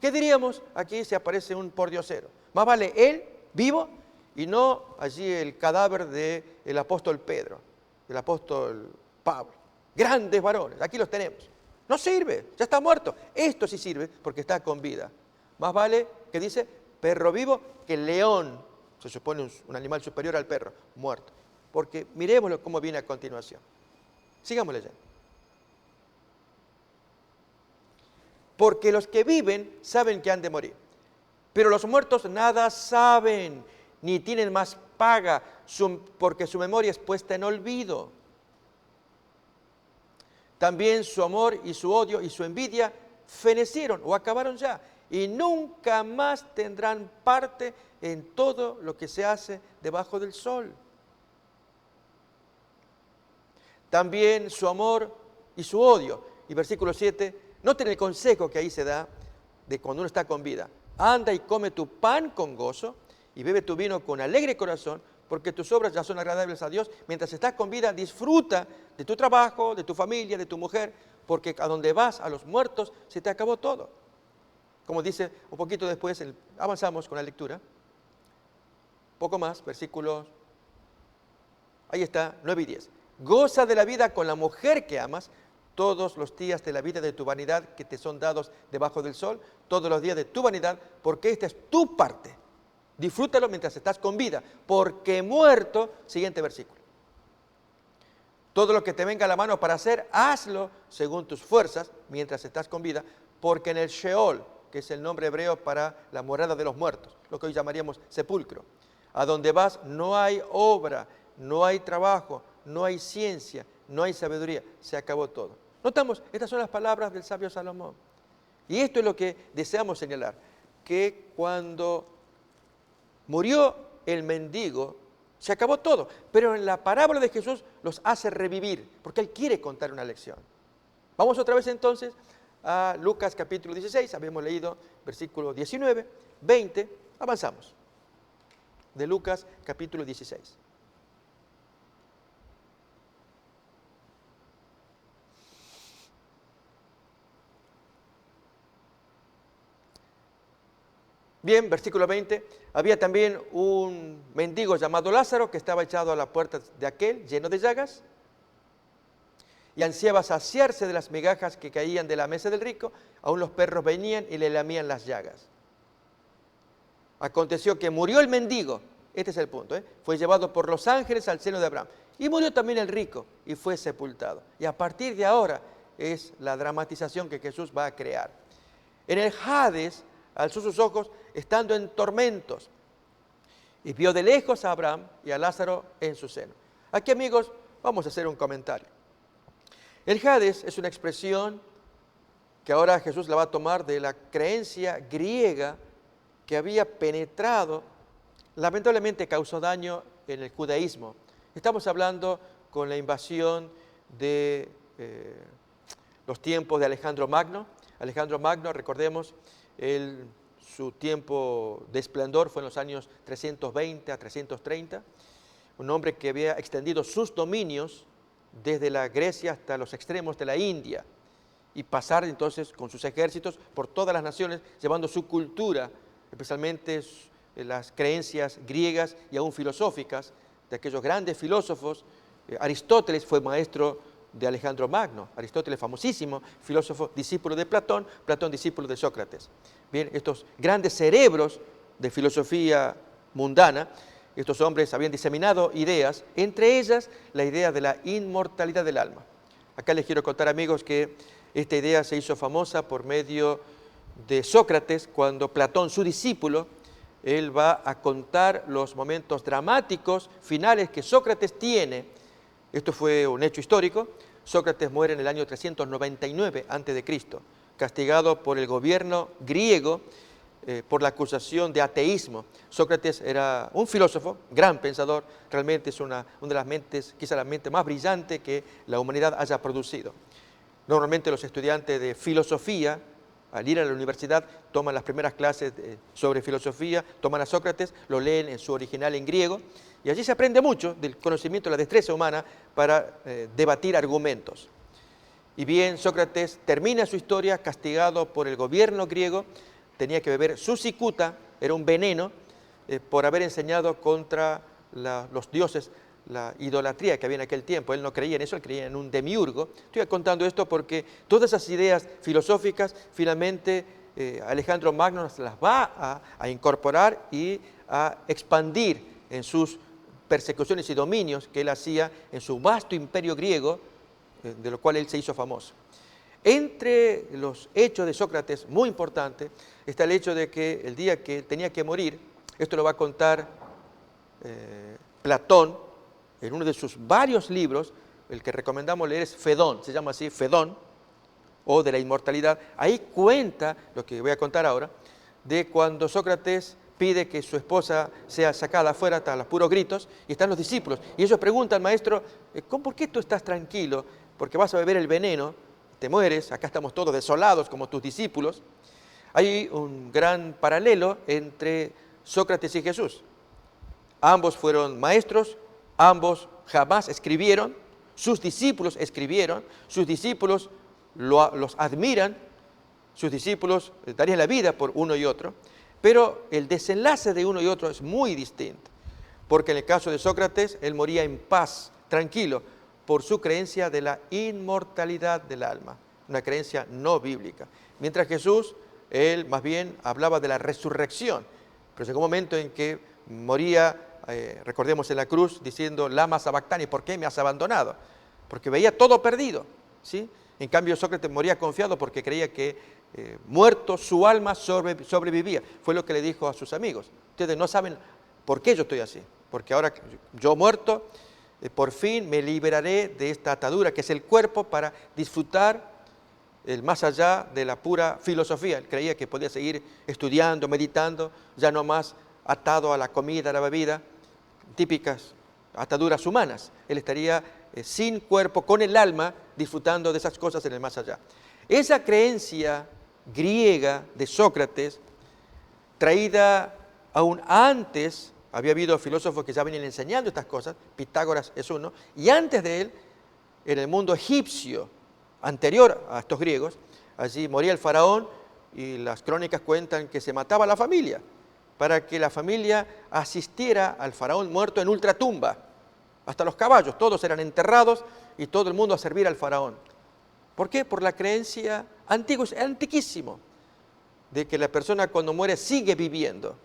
¿Qué diríamos? Aquí se aparece un pordiosero. Más vale él vivo y no allí el cadáver del apóstol Pedro, del apóstol Pablo. Grandes varones, aquí los tenemos. No sirve, ya está muerto. Esto sí sirve porque está con vida. Más vale, que dice, perro vivo que león. Se supone un animal superior al perro, muerto. Porque miremoslo cómo viene a continuación. Sigamos leyendo. Porque los que viven saben que han de morir, pero los muertos nada saben, ni tienen más paga, porque su memoria es puesta en olvido. También su amor y su odio y su envidia fenecieron o acabaron ya, y nunca más tendrán parte en todo lo que se hace debajo del sol. También su amor y su odio. Y versículo 7, noten el consejo que ahí se da de cuando uno está con vida. Anda y come tu pan con gozo y bebe tu vino con alegre corazón, porque tus obras ya son agradables a Dios. Mientras estás con vida, disfruta de tu trabajo, de tu familia, de tu mujer, porque a donde vas, a los muertos, se te acabó todo. Como dice un poquito después, avanzamos con la lectura. Poco más, versículos, ahí está, 9 y 10. Goza de la vida con la mujer que amas, todos los días de la vida de tu vanidad que te son dados debajo del sol, todos los días de tu vanidad, porque esta es tu parte. Disfrútalo mientras estás con vida, porque muerto, siguiente versículo. Todo lo que te venga a la mano para hacer, hazlo según tus fuerzas, mientras estás con vida, porque en el Sheol, que es el nombre hebreo para la morada de los muertos, lo que hoy llamaríamos sepulcro, a donde vas no hay obra, no hay trabajo, no hay ciencia, no hay sabiduría, se acabó todo. Notamos, estas son las palabras del sabio Salomón. Y esto es lo que deseamos señalar, que cuando murió el mendigo, se acabó todo. Pero en la parábola de Jesús los hace revivir, porque Él quiere contar una lección. Vamos otra vez entonces a Lucas capítulo 16, habíamos leído versículo 19, 20, avanzamos. De Lucas capítulo 16. Bien, versículo 20, había también un mendigo llamado Lázaro que estaba echado a la puerta de aquel, lleno de llagas, y ansiaba saciarse de las migajas que caían de la mesa del rico, aún los perros venían y le lamían las llagas. Aconteció que murió el mendigo, este es el punto, fue llevado por los ángeles al seno de Abraham, y murió también el rico y fue sepultado. Y a partir de ahora es la dramatización que Jesús va a crear. En el Hades alzó sus ojos estando en tormentos y vio de lejos a Abraham y a Lázaro en su seno. Aquí, amigos, vamos a hacer un comentario. El Hades es una expresión que ahora Jesús la va a tomar de la creencia griega que había penetrado, lamentablemente causó daño en el judaísmo. Estamos hablando con la invasión de los tiempos de Alejandro Magno. Alejandro Magno, recordemos, su tiempo de esplendor fue en los años 320 a 330, un hombre que había extendido sus dominios desde la Grecia hasta los extremos de la India y pasar entonces con sus ejércitos por todas las naciones, llevando su cultura, especialmente las creencias griegas y aún filosóficas de aquellos grandes filósofos. Aristóteles fue maestro de Alejandro Magno, Aristóteles famosísimo, filósofo, discípulo de Platón, Platón discípulo de Sócrates. Bien, estos grandes cerebros de filosofía mundana, estos hombres habían diseminado ideas, entre ellas la idea de la inmortalidad del alma. Acá les quiero contar, amigos, que esta idea se hizo famosa por medio de Sócrates, cuando Platón, su discípulo, él va a contar los momentos dramáticos finales que Sócrates tiene. Esto fue un hecho histórico. Sócrates muere en el año 399 a.C., castigado por el gobierno griego por la acusación de ateísmo. Sócrates era un filósofo, gran pensador, realmente es una de las mentes, quizá la mente más brillante que la humanidad haya producido. Normalmente los estudiantes de filosofía, al ir a la universidad, toman las primeras clases sobre filosofía, toman a Sócrates, lo leen en su original en griego, y allí se aprende mucho del conocimiento de la destreza humana para debatir argumentos. Y bien, Sócrates termina su historia castigado por el gobierno griego, tenía que beber su cicuta, era un veneno, por haber enseñado contra los dioses, la idolatría que había en aquel tiempo. Él no creía en eso, él creía en un demiurgo. Estoy contando esto porque todas esas ideas filosóficas, finalmente Alejandro Magno las va a incorporar y a expandir en sus persecuciones y dominios que él hacía en su vasto imperio griego, de lo cual él se hizo famoso. Entre los hechos de Sócrates, muy importante, está el hecho de que el día que tenía que morir, esto lo va a contar Platón en uno de sus varios libros, el que recomendamos leer es Fedón, se llama así, Fedón, o de la inmortalidad. Ahí cuenta, lo que voy a contar ahora, de cuando Sócrates pide que su esposa sea sacada afuera hasta los puros gritos, y están los discípulos. Y ellos preguntan, maestro, ¿por qué tú estás tranquilo? Porque vas a beber el veneno, te mueres, acá estamos todos desolados como tus discípulos. Hay un gran paralelo entre Sócrates y Jesús. Ambos fueron maestros, ambos jamás escribieron, sus discípulos escribieron, sus discípulos los admiran, sus discípulos darían la vida por uno y otro, pero el desenlace de uno y otro es muy distinto, porque en el caso de Sócrates, él moría en paz, tranquilo, por su creencia de la inmortalidad del alma, una creencia no bíblica. Mientras Jesús, él más bien hablaba de la resurrección, pero llegó un momento en que moría, recordemos en la cruz, diciendo, lama sabactani, ¿por qué me has abandonado? Porque veía todo perdido, ¿sí? En cambio Sócrates moría confiado porque creía que muerto su alma sobrevivía. Fue lo que le dijo a sus amigos. Ustedes no saben por qué yo estoy así, porque ahora yo muerto, por fin me liberaré de esta atadura que es el cuerpo para disfrutar el más allá de la pura filosofía. Él creía que podía seguir estudiando, meditando, ya no más atado a la comida, a la bebida, típicas ataduras humanas. Él estaría sin cuerpo, con el alma, disfrutando de esas cosas en el más allá. Esa creencia griega de Sócrates, traída aún antes, había habido filósofos que ya venían enseñando estas cosas, Pitágoras es uno, y antes de él, en el mundo egipcio, anterior a estos griegos, allí moría el faraón y las crónicas cuentan que se mataba a la familia, para que la familia asistiera al faraón muerto en ultratumba. Hasta los caballos, todos eran enterrados y todo el mundo a servir al faraón. ¿Por qué? Por la creencia antigua, antiquísimo, de que la persona cuando muere sigue viviendo.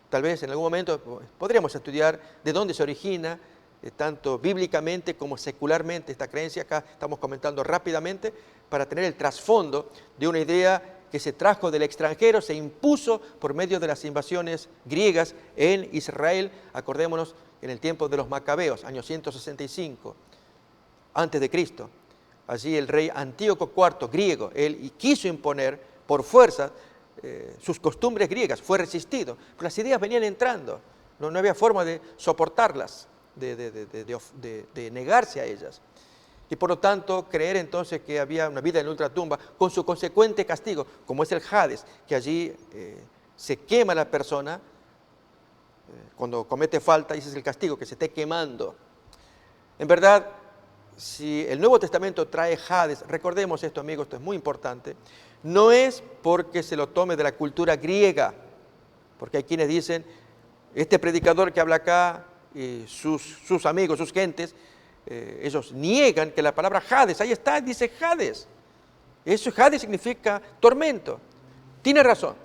Tal vez en algún momento podríamos estudiar de dónde se origina, tanto bíblicamente como secularmente, esta creencia. Acá estamos comentando rápidamente para tener el trasfondo de una idea que se trajo del extranjero, se impuso por medio de las invasiones griegas en Israel. Acordémonos en el tiempo de los Macabeos, año 165 antes de Cristo. Allí el rey Antíoco IV, griego, él quiso imponer por fuerza sus costumbres griegas, fue resistido, pero las ideas venían entrando, no había forma de soportarlas, de negarse a ellas. Y por lo tanto, creer entonces que había una vida en la ultratumba, con su consecuente castigo, como es el Hades, que allí se quema la persona, cuando comete falta, y ese es el castigo, que se esté quemando. En verdad, si el Nuevo Testamento trae Hades, recordemos esto, amigos, esto es muy importante, no es porque se lo tome de la cultura griega, porque hay quienes dicen, este predicador que habla acá, y sus amigos, sus gentes, ellos niegan que la palabra Hades, ahí está, dice Hades. Eso, Hades significa tormento. Tiene razón,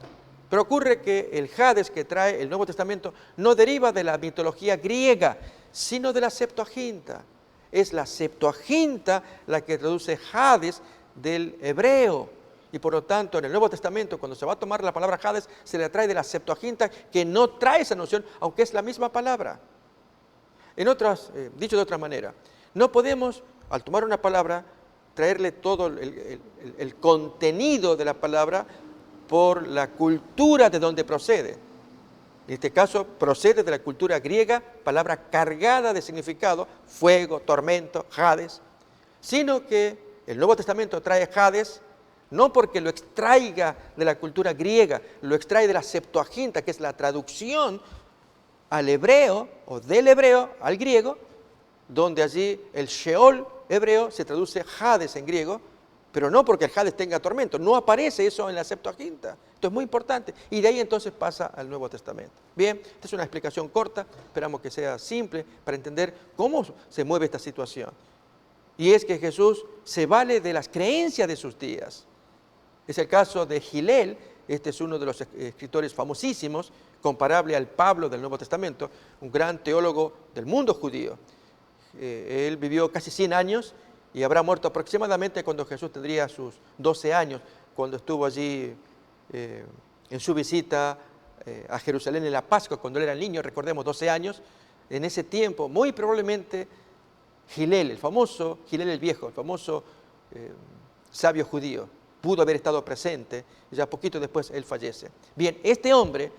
pero ocurre que el Hades que trae el Nuevo Testamento no deriva de la mitología griega, sino de la Septuaginta. Es la Septuaginta la que traduce Hades del hebreo. Y por lo tanto, en el Nuevo Testamento, cuando se va a tomar la palabra Hades, se le trae de la Septuaginta, que no trae esa noción, aunque es la misma palabra. Dicho de otra manera, no podemos, al tomar una palabra, traerle todo el contenido de la palabra por la cultura de donde procede. En este caso, procede de la cultura griega, palabra cargada de significado, fuego, tormento, Hades, sino que el Nuevo Testamento trae Hades no porque lo extraiga de la cultura griega, lo extrae de la Septuaginta, que es la traducción al hebreo o del hebreo al griego, donde allí el Sheol hebreo se traduce Hades en griego, pero no porque el Hades tenga tormento, no aparece eso en la Septuaginta. Esto es muy importante. Y de ahí entonces pasa al Nuevo Testamento. Bien, esta es una explicación corta, esperamos que sea simple para entender cómo se mueve esta situación. Y es que Jesús se vale de las creencias de sus días. Es el caso de Gilel, este es uno de los escritores famosísimos, comparable al Pablo del Nuevo Testamento, un gran teólogo del mundo judío. Él vivió casi 100 años y habrá muerto aproximadamente cuando Jesús tendría sus 12 años, cuando estuvo allí en su visita a Jerusalén en la Pascua, cuando él era niño, recordemos, 12 años. En ese tiempo, muy probablemente, Gilel, el famoso Gilel el Viejo, el famoso sabio judío, pudo haber estado presente, y ya poquito después él fallece. Bien, este hombre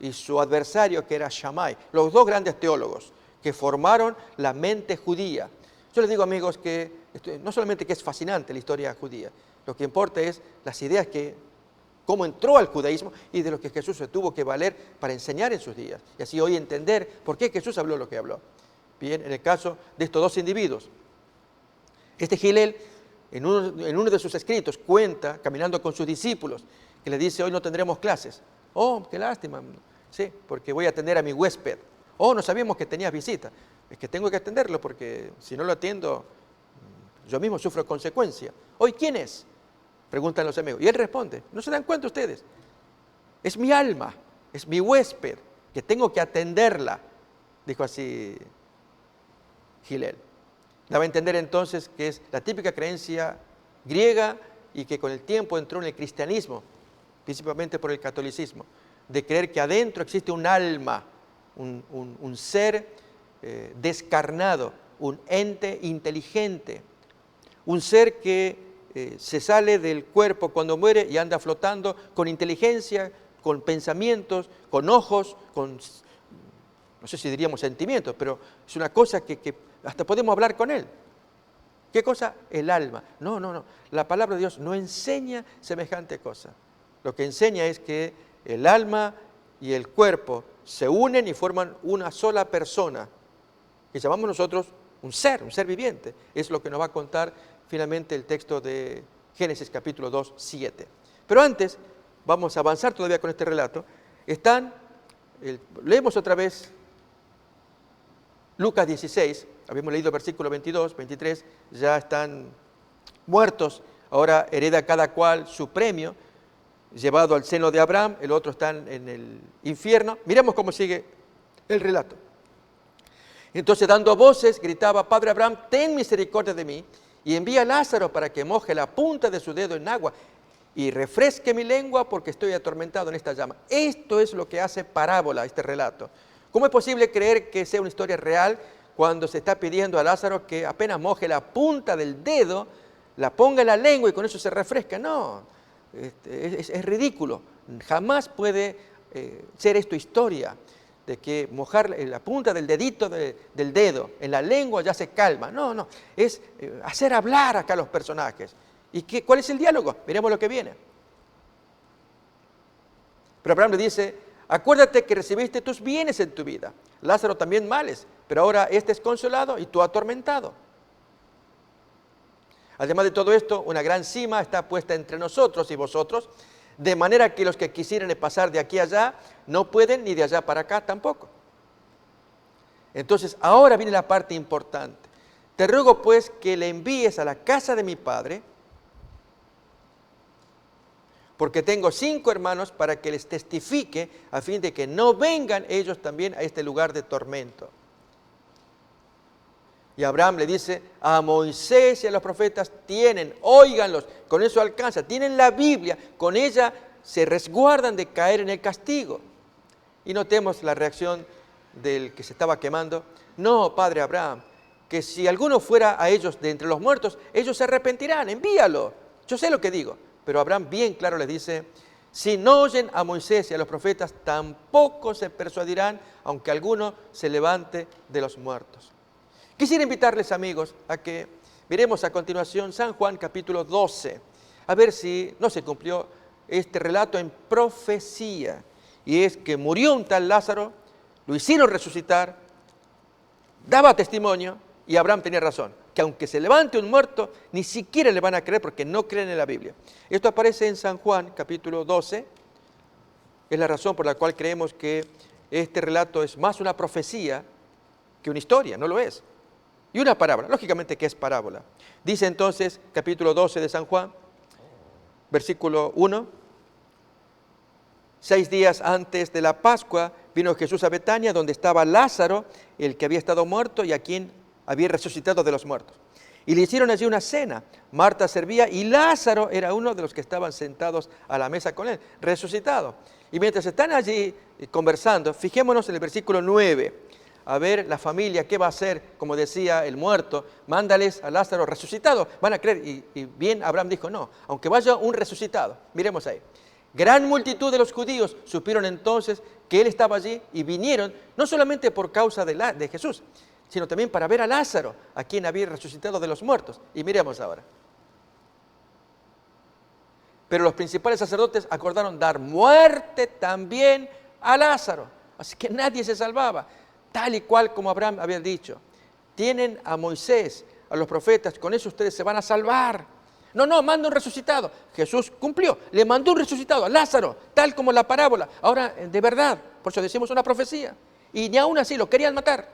y su adversario, que era Shammai, los dos grandes teólogos que formaron la mente judía. Yo les digo, amigos, que no solamente que es fascinante la historia judía, lo que importa es las ideas cómo entró al judaísmo y de lo que Jesús se tuvo que valer para enseñar en sus días. Y así hoy entender por qué Jesús habló lo que habló. Bien, en el caso de estos dos individuos, este Gilel, en uno de sus escritos, cuenta, caminando con sus discípulos, que le dice, hoy no tendremos clases. Oh, qué lástima, sí, porque voy a atender a mi huésped. Oh, no sabíamos que tenías visita. Es que tengo que atenderlo porque si no lo atiendo, yo mismo sufro consecuencia. ¿Hoy quién es? Preguntan los amigos. Y él responde, ¿no se dan cuenta ustedes? Es mi alma, es mi huésped, que tengo que atenderla, dijo así Hillel. Daba a entender entonces que es la típica creencia griega y que con el tiempo entró en el cristianismo, principalmente por el catolicismo, de creer que adentro existe un alma, un ser descarnado, un ente inteligente, un ser que se sale del cuerpo cuando muere y anda flotando con inteligencia, con pensamientos, con ojos, con, no sé si diríamos sentimientos, pero es una cosa que hasta podemos hablar con él. ¿Qué cosa? El alma. No. La palabra de Dios no enseña semejante cosa. Lo que enseña es que el alma y el cuerpo se unen y forman una sola persona, que llamamos nosotros un ser viviente. Es lo que nos va a contar finalmente el texto de Génesis capítulo 2, 7. Pero antes, vamos a avanzar todavía con este relato. Leemos otra vez Lucas 16, habíamos leído versículo 22, 23, ya están muertos, ahora hereda cada cual su premio, llevado al seno de Abraham, el otro está en el infierno. Miremos cómo sigue el relato. Entonces, dando voces, gritaba: Padre Abraham, ten misericordia de mí, y envía a Lázaro para que moje la punta de su dedo en agua y refresque mi lengua, porque estoy atormentado en esta llama. Esto es lo que hace parábola este relato. ¿Cómo es posible creer que sea una historia real cuando se está pidiendo a Lázaro que apenas moje la punta del dedo, la ponga en la lengua y con eso se refresca? No, es ridículo. Jamás puede ser esto historia, de que mojar la punta del dedito del dedo en la lengua ya se calma. No, es hacer hablar acá a los personajes. ¿Y cuál es el diálogo? Miremos lo que viene. Pero Abraham le dice: acuérdate que recibiste tus bienes en tu vida, Lázaro también males, pero ahora este es consolado y tú atormentado. Además de todo esto, una gran cima está puesta entre nosotros y vosotros, de manera que los que quisieran pasar de aquí a allá no pueden, ni de allá para acá tampoco. Entonces, ahora viene la parte importante. Te ruego pues que le envíes a la casa de mi padre, porque tengo 5 hermanos, para que les testifique, a fin de que no vengan ellos también a este lugar de tormento. Y Abraham le dice: a Moisés y a los profetas tienen, óiganlos, con eso alcanza, tienen la Biblia, con ella se resguardan de caer en el castigo. Y notemos la reacción del que se estaba quemando. No, padre Abraham, que si alguno fuera a ellos de entre los muertos, ellos se arrepentirán, envíalo. Yo sé lo que digo. Pero Abraham bien claro les dice: si no oyen a Moisés y a los profetas, tampoco se persuadirán, aunque alguno se levante de los muertos. Quisiera invitarles, amigos, a que miremos a continuación San Juan capítulo 12, a ver si no se cumplió este relato en profecía. Y es que murió un tal Lázaro, lo hicieron resucitar, daba testimonio, y Abraham tenía razón, que aunque se levante un muerto, ni siquiera le van a creer porque no creen en la Biblia. Esto aparece en San Juan capítulo 12, es la razón por la cual creemos que este relato es más una profecía que una historia, no lo es. Y una parábola, lógicamente que es parábola. Dice entonces, capítulo 12 de San Juan, versículo 1, 6 días antes de la Pascua, vino Jesús a Betania, donde estaba Lázaro, el que había estado muerto y a quien había resucitado de los muertos. Y le hicieron allí una cena. Marta servía y Lázaro era uno de los que estaban sentados a la mesa con él, resucitado. Y mientras están allí conversando, fijémonos en el versículo 9. A ver la familia, ¿qué va a hacer? Como decía el muerto, mándales a Lázaro resucitado, van a creer. Y bien Abraham dijo: no, aunque vaya un resucitado. Miremos ahí. Gran multitud de los judíos supieron entonces que él estaba allí y vinieron, no solamente por causa de Jesús, sino también para ver a Lázaro, a quien había resucitado de los muertos. Y miremos ahora. Pero los principales sacerdotes acordaron dar muerte también a Lázaro. Así que nadie se salvaba. Tal y cual como Abraham había dicho. Tienen a Moisés, a los profetas, con eso ustedes se van a salvar. No, manda un resucitado. Jesús cumplió, le mandó un resucitado a Lázaro, tal como la parábola. Ahora, de verdad, por eso decimos una profecía. Y ni aún así lo querían matar.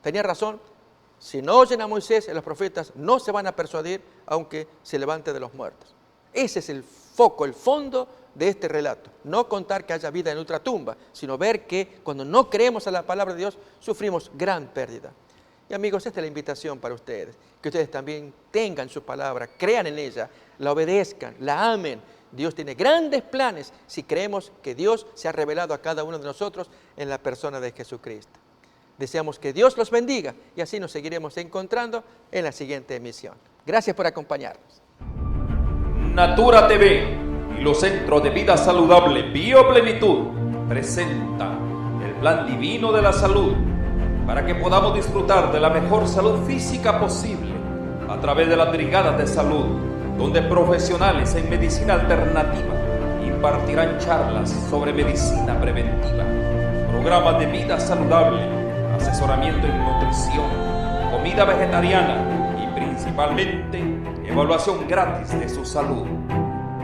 Tenía razón Si no oyen a Moisés y a los profetas, no se van a persuadir aunque se levante de los muertos. Ese es el foco, el fondo de este relato. No contar que haya vida en ultratumba, sino ver que cuando no creemos a la palabra de Dios, sufrimos gran pérdida. Y amigos, esta es la invitación para ustedes, que ustedes también tengan su palabra, crean en ella, la obedezcan, la amen. Dios tiene grandes planes si creemos que Dios se ha revelado a cada uno de nosotros en la persona de Jesucristo. Deseamos que Dios los bendiga y así nos seguiremos encontrando en la siguiente emisión. Gracias por acompañarnos. Natura TV y los Centros de Vida Saludable Bioplenitud presentan el Plan Divino de la Salud para que podamos disfrutar de la mejor salud física posible a través de las brigadas de salud, donde profesionales en medicina alternativa impartirán charlas sobre medicina preventiva, programas de vida saludable, asesoramiento en nutrición, comida vegetariana y principalmente evaluación gratis de su salud.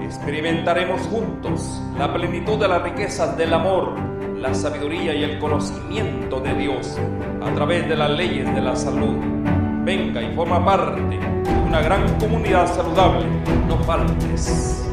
Experimentaremos juntos la plenitud de las riquezas del amor, la sabiduría y el conocimiento de Dios a través de las leyes de la salud. Venga y forma parte de una gran comunidad saludable. No faltes.